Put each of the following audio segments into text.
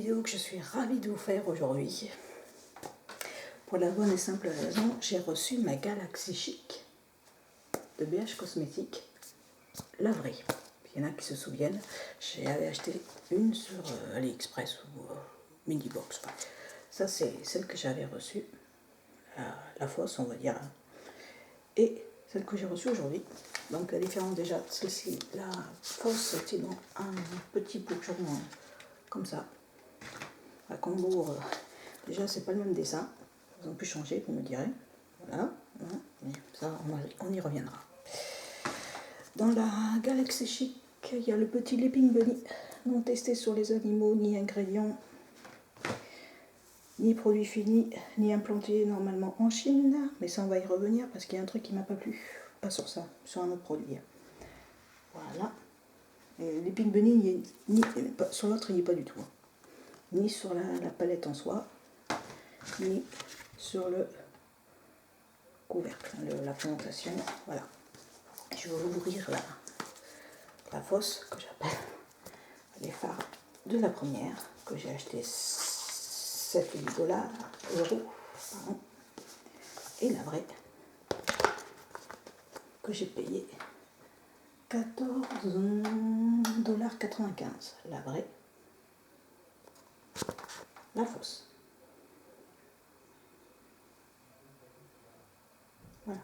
vidéo que je suis ravie de vous faire aujourd'hui. Pour la bonne et simple raison, j'ai reçu ma Galaxy Chic de BH Cosmétiques, la vraie. Il y en a qui se souviennent, j'avais acheté une sur AliExpress ou Minibox. Ça c'est celle que j'avais reçue, la fausse on va dire, et celle que j'ai reçue aujourd'hui. Donc la différence déjà, celle-ci, la fausse était dans un petit bourgeon comme ça. La Congour, déjà c'est pas le même dessin, ils ont pu changer, vous me direz. Voilà, mais ça on y reviendra. Dans la Galaxy Chic, il y a le petit Leaping Bunny, non testé sur les animaux, ni ingrédients, ni produits finis, ni implanté normalement en Chine, mais ça on va y revenir parce qu'il y a un truc qui m'a pas plu, pas sur ça, sur un autre produit. Voilà. Et Leaping Bunny, sur l'autre il n'y est pas du tout, ni sur la palette en soi, ni sur le couvercle, la présentation. Voilà. Je vais ouvrir la fausse que j'appelle les fards de la première que j'ai acheté 7 dollars, euros, pardon, et la vraie que j'ai payé 14,95 $. La vraie, la fausse. Voilà.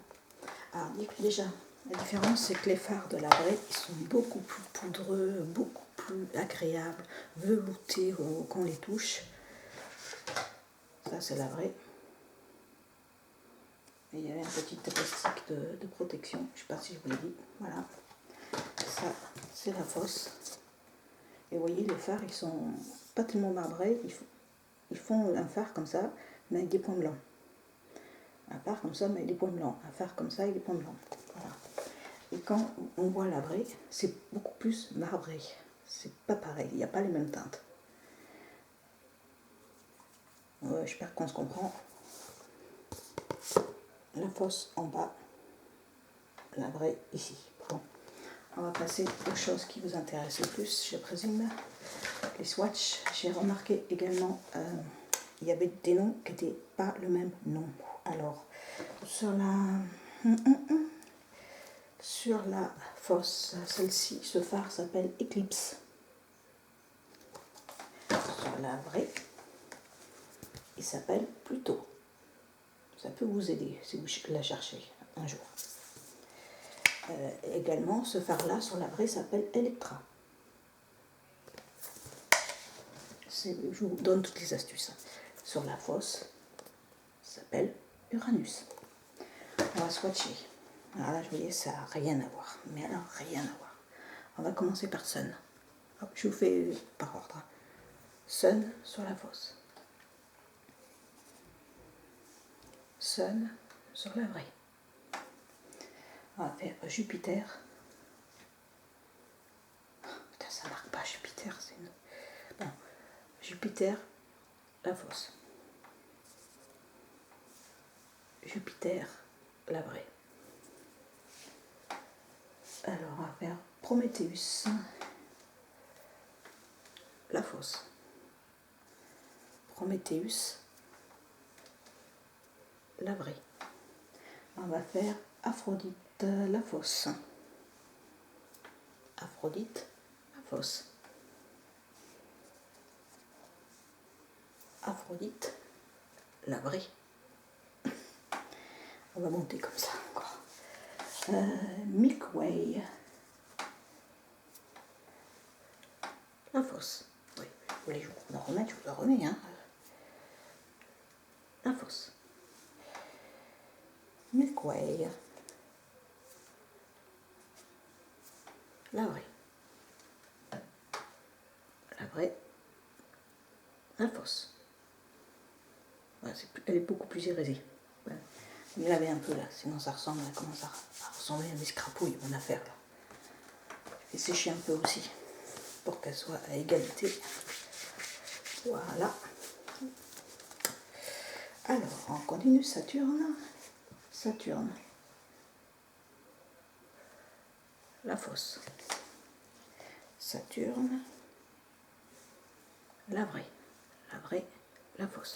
Alors déjà, la différence c'est que les fards de la vraie ils sont beaucoup plus poudreux, beaucoup plus agréables, veloutés quand on les touche. Ça c'est la vraie. Et il y avait un petit élastique de protection, je ne sais pas si je vous l'ai dit. Voilà. Ça c'est la fausse. Et vous voyez les fards ils sont pas tellement marbrés, ils font un fard comme ça, mais avec des points blancs. Un fard comme ça, mais avec des points blancs. Un fard comme ça, avec des points blancs. Voilà. Et quand on voit la vraie, c'est beaucoup plus marbré. C'est pas pareil, il n'y a pas les mêmes teintes. Ouais, j'espère qu'on se comprend. La fausse en bas, la vraie ici. Bon. On va passer aux choses qui vous intéressent le plus, je présume. Les swatchs, j'ai remarqué également, il y avait des noms qui n'étaient pas le même nom. Alors, sur la fausse, celle-ci, ce phare s'appelle Eclipse. Sur la vraie, il s'appelle Pluto. Ça peut vous aider si vous la cherchez un jour. Également, ce phare-là, sur la vraie, s'appelle Electra. Je vous donne toutes les astuces. Sur la fausse, ça s'appelle Uranus. On va swatcher. Alors là, je vous dis, ça n'a rien à voir. Mais alors, rien à voir. On va commencer par Sun. Hop, je vous fais par ordre. Sun sur la fausse. Sun sur la vraie. On va faire Jupiter. Putain, ça marque pas Jupiter, c'est une... Bon, Jupiter, la fausse. Jupiter, la vraie. Alors, on va faire Prometheus, la fausse. Prometheus, la vraie. On va faire Aphrodite, la fausse. Aphrodite, la fausse. Aphrodite, la vraie. On va monter comme ça encore. Milky Way, la fausse. Oui, vous voulez je vous en remettre, je vous en remets. Hein. La fausse. Milky Way, la vraie. La vraie, la fausse. Voilà, elle est beaucoup plus érasée. Voilà. Il y avait un peu là, sinon ça ressemble, elle commence à ressembler à des scrapouilles, mon affaire là. Je vais sécher un peu aussi, pour qu'elle soit à égalité. Voilà. Alors, on continue Saturne. Saturne. La fausse. Saturne. La vraie. vraie, la fausse.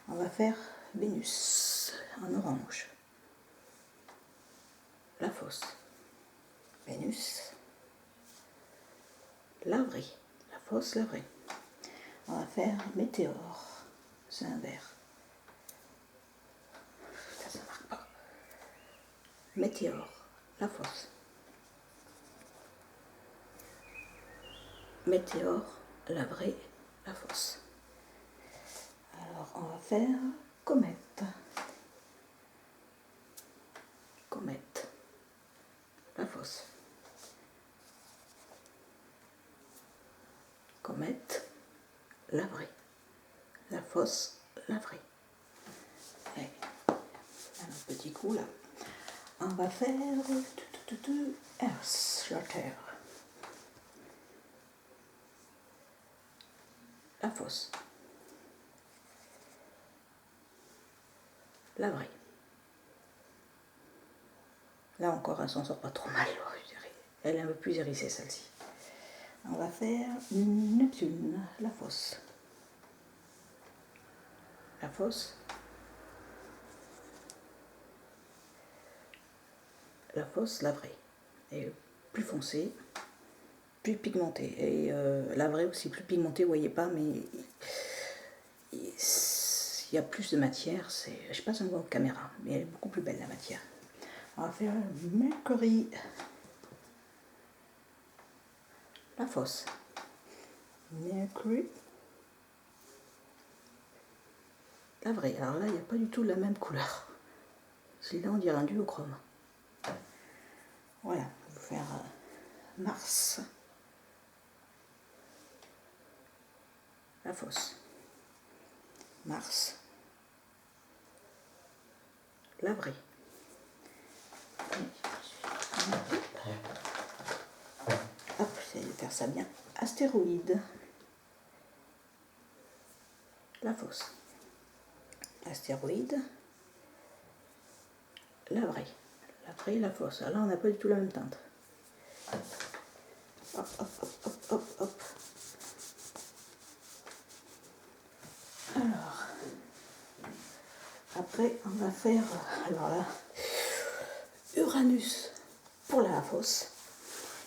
On va faire Vénus en orange. La fausse. Vénus. La vraie. La fausse, la vraie. On va faire Météore. C'est un vert. Ça marque pas. Météore. La fausse. Météore. La vraie. La fausse. Alors, on va faire Comète. Comète. La fausse. Comète. La vraie. La fausse. La vraie. Allez, un petit coup là. On va faire Earth, la Terre. La fausse. La vraie. Là encore, elle s'en sort pas trop mal, je dirais. Elle est un peu plus hérissée celle-ci. On va faire Neptune, la fausse. La fausse. La fausse, la vraie. Et plus foncée, plus pigmentée. Et la vraie aussi plus pigmentée, vous voyez pas, mais il y a plus de matière. Je sais pas si on voit en caméra, mais elle est beaucoup plus belle la matière. On va faire Mercury. La fausse. Mercury. La vraie. Alors là, il n'y a pas du tout la même couleur. Celui-là, on dirait un duochrome. Voilà, on va faire Mars. La fausse. Mars. La vraie. Hop, j'essaie de faire ça bien. Astéroïde. La fausse. Astéroïde. La vraie. La vraie, la fausse. Alors là, on n'a pas du tout la même teinte. Hop, hop, hop, hop, hop, hop. Alors, après, on va faire, alors là, Uranus pour la fausse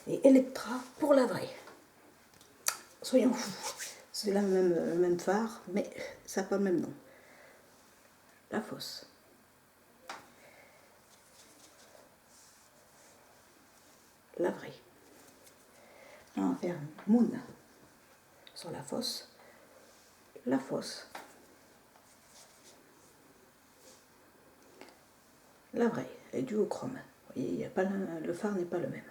et Electra pour la vraie. Soyons fous. C'est le même phare, mais ça n'a pas le même nom. La fausse. La vraie. On va faire Moon sur la fausse. La fausse. La vraie, elle est duochrome. Vous voyez, y a pas le phare n'est pas le même.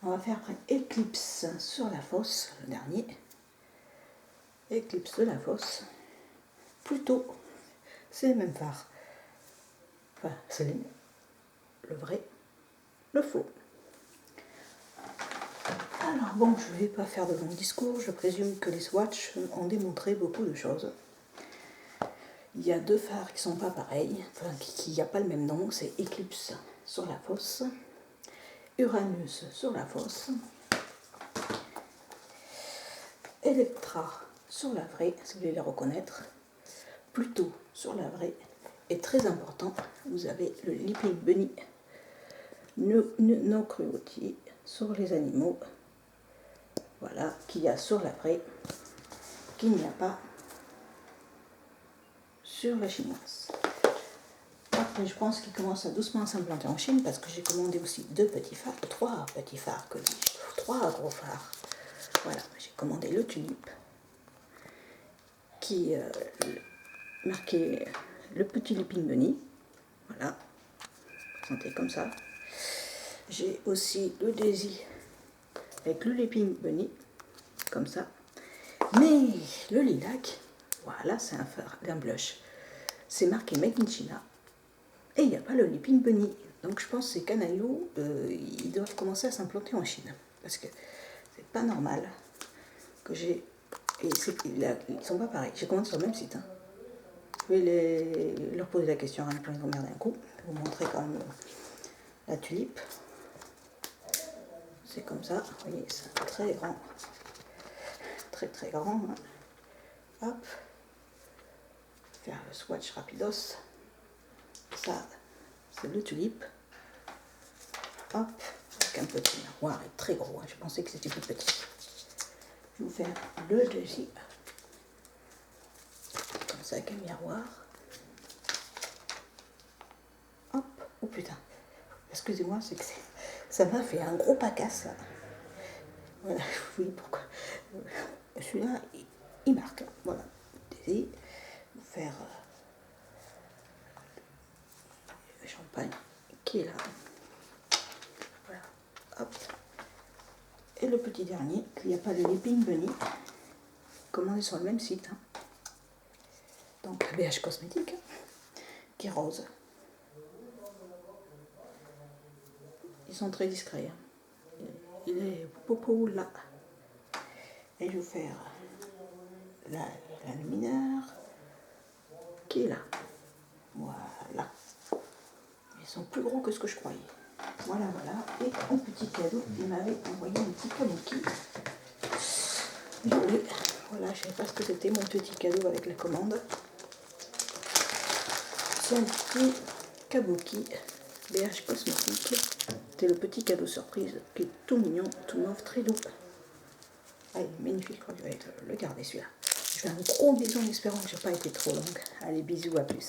On va faire après Éclipse sur la fausse, le dernier. Éclipse de la fausse. Plutôt, c'est le même phare. Enfin, c'est le vrai, le faux. Alors bon, je ne vais pas faire de long discours, je présume que les swatchs ont démontré beaucoup de choses. Il y a deux phares qui ne sont pas pareils, enfin qui n'y a pas le même nom, c'est Éclipse sur la fausse, Uranus sur la fausse, Electra sur la vraie, si vous voulez les reconnaître, Pluto sur la vraie, et très important, vous avez le Leaping Bunny, no cruauty sur les animaux, voilà, qu'il y a sur la vraie, qu'il n'y a pas sur la chinoise. Après, je pense qu'il commence à doucement s'implanter en Chine parce que j'ai commandé aussi trois petits phares, que dis-je, trois gros phares. Voilà, j'ai commandé le Tulipe qui marqué le petit Leaping Bunny. Voilà, présenté comme ça. J'ai aussi le Daisy avec le Leaping Bunny, comme ça. Mais le lilac, voilà, c'est un phare, un blush. C'est marqué Made in China. Et il n'y a pas le Leaping Bunny. Donc je pense que ces canailloux, ils doivent commencer à s'implanter en Chine. Parce que c'est pas normal que j'ai... Et ils sont pas pareils. J'ai commandé sur le même site. Hein. Je vais leur poser la question, rien que pour les emmerder un coup. Je vais vous montrer quand même la tulipe. C'est comme ça. Vous voyez, c'est très grand. Très très grand. Hein. Hop. Faire le swatch rapidos. Ça, c'est le tulipe. Hop. Avec un petit miroir, il est très gros. Hein. Je pensais que c'était plus petit. Je vais vous faire le deuxième. Comme ça, avec un miroir. Hop. Oh putain. Excusez-moi, c'est que ça m'a fait un gros pacasse là. Voilà, oui, pourquoi. Celui-là, il marque. Voilà. Désir. Vous faire le champagne qui est là. Voilà. Hop. Et le petit dernier, il n'y a pas de Leaping Bunny. Commandé sur le même site. Hein. Donc, BH Cosmétique, qui est rose. Ils sont très discrets. Hein. Il est popo là. Et je vais vous faire la luminaire qui est là. Voilà. Ils sont plus gros que ce que je croyais. Voilà, voilà. Et en petit cadeau, il m'avait envoyé un petit kabuki. Voilà, je ne savais pas ce que c'était mon petit cadeau avec la commande. C'est un petit kabuki BH Cosmétique. C'est le petit cadeau surprise qui est tout mignon, tout mauve, très doux. Ah, il est magnifique, je crois que je vais le garder celui-là. Je fais un gros bisou en espérant que je n'ai pas été trop longue. Allez, bisous, à plus.